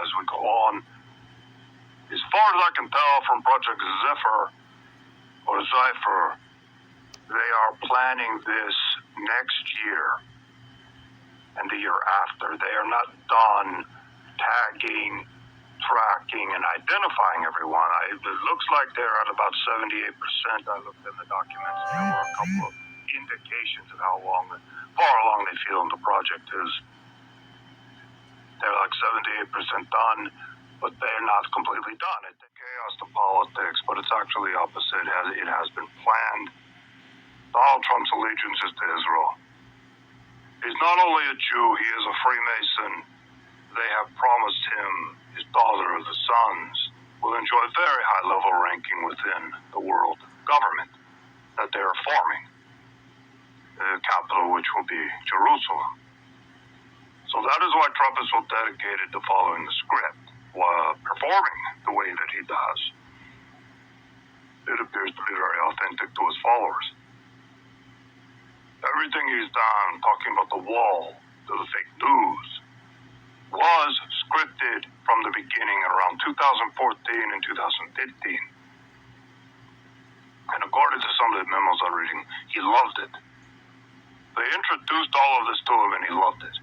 as we go on. As far as I can tell from Project Zephyr, they are planning this next year and the year after. They are not done tagging, tracking, and identifying everyone. It looks like they're at about 78%. I looked in the documents. There were a couple of indications of how far along they feel the project is. They're like 78% done, but they're not completely done. It's chaos to politics, but it's actually opposite. It has been planned. Donald Trump's allegiance is to Israel. He's not only a Jew, he is a Freemason. They have promised him his daughter, the sons, will enjoy very high level ranking within the world government that they are forming. The capital, which will be Jerusalem. So that is why Trump is so dedicated to following the script, while performing the way that he does. It appears to be very authentic to his followers. Everything he's done, talking about the wall to the fake news, was scripted from the beginning around 2014 and 2015. And according to some of the memos I'm reading, he loved it. They introduced all of this to him and he loved it.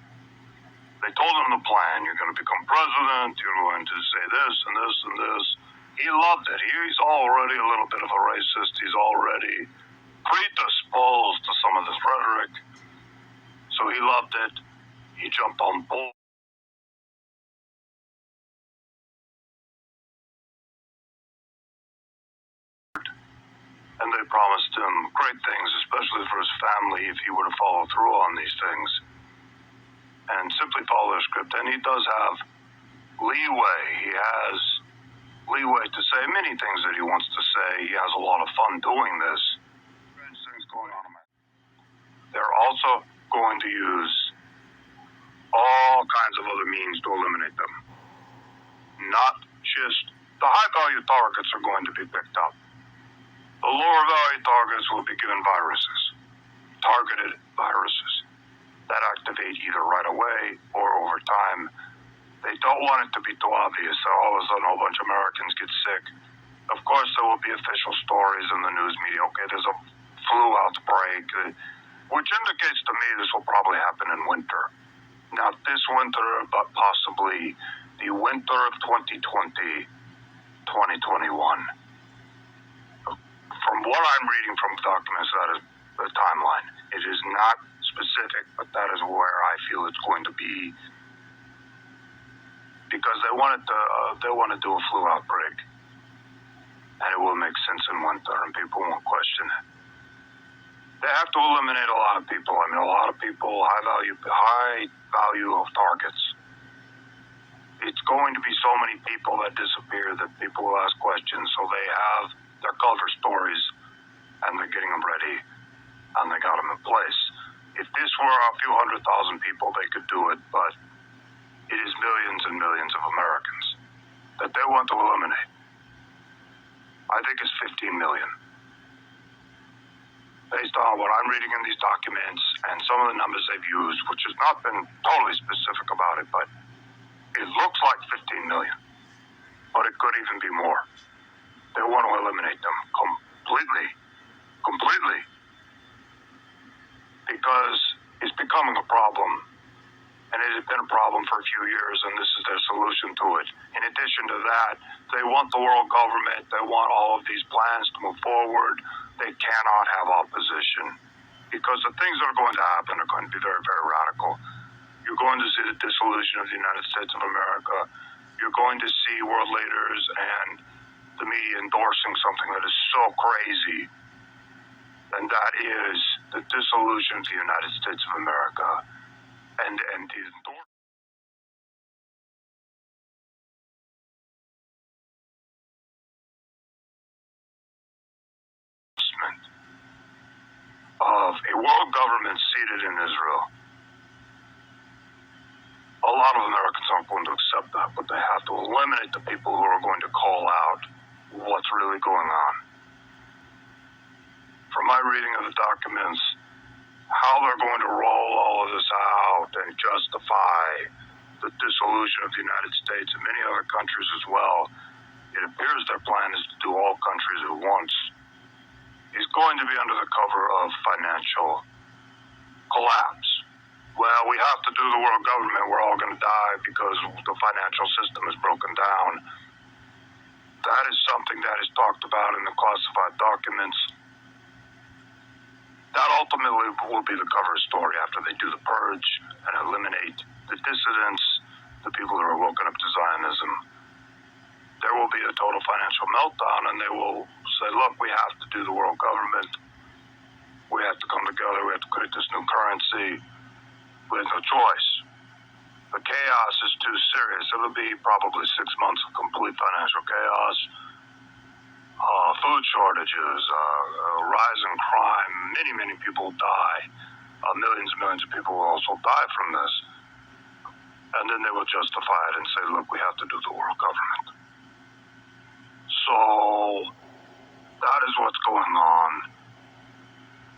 They told him the plan. You're going to become president. You're going to say this and this and this. He loved it. He's already a little bit of a racist. He's already predisposed to some of this rhetoric. So he loved it. He jumped on board. And they promised him great things, especially for his family, if he were to follow through on these things and simply follow their script. And he does have leeway. He has leeway to say many things that he wants to say. He has a lot of fun doing this. Things going on. They're also going to use all kinds of other means to eliminate them. Not just the high-value targets are going to be picked up. The lower value targets will be given viruses, targeted viruses, that activate either right away or over time. They don't want it to be too obvious that all of a sudden a whole bunch of Americans get sick. Of course, there will be official stories in the news media. Okay, there's a flu outbreak, which indicates to me this will probably happen in winter. Not this winter, but possibly the winter of 2020, 2021. From what I'm reading from documents, that is the timeline. It is not specific, but that is where I feel it's going to be, because they want to do a flu outbreak, and it will make sense in winter, and people won't question it. They have to eliminate a lot of people. I mean, a lot of people, high value of targets. It's going to be so many people that disappear that people will ask questions, so they have their cover stories, and they're getting them ready, and they got them in place. If this were a few 100,000 people, they could do it, but it is millions and millions of Americans that they want to eliminate. I think it's 15 million. Based on what I'm reading in these documents and some of the numbers they've used, which has not been totally specific about it, but it looks like 15 million, but it could even be more. They want to eliminate them completely, because it's becoming a problem, and it has been a problem for a few years, and this is their solution to it. In addition to that, they want the world government, they want all of these plans to move forward. They cannot have opposition, because the things that are going to happen are going to be very, very radical. You're going to see the dissolution of the United States of America. You're going to see world leaders and the media endorsing something that is so crazy, and that is the dissolution of the United States of America, and the endorsement of a world government seated in Israel. A lot of Americans aren't going to accept that, but they have to eliminate the people who are going to call out what's really going on. From my reading of the documents, how they're going to roll all of this out and justify the dissolution of the United States and many other countries as well. It appears their plan is to do all countries at once. He's going to be under the cover of financial collapse. Well, we have to do the world government. We're all going to die because the financial system is broken down. That is something that is talked about in the classified documents. That ultimately will be the cover story after they do the purge and eliminate the dissidents, the people who are woken up to Zionism. There will be a total financial meltdown, and they will say, look, we have to do the world government. We have to come together. We have to create this new currency. We have no choice. The chaos is too serious. It'll be probably 6 months of complete financial chaos. Food shortages, rise in crime, many people die. Millions and millions of people will also die from this. And then they will justify it and say, look, we have to do the world government. So, that is what's going on.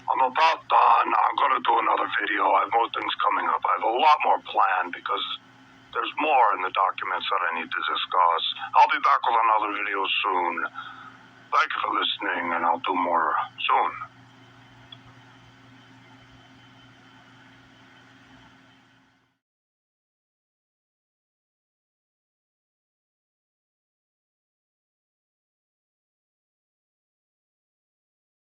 I'm about done. I'm going to do another video. I have more things coming up. I have a lot more planned because there's more in the documents that I need to discuss. I'll be back with another video soon. Thank you for listening, and I'll do more soon.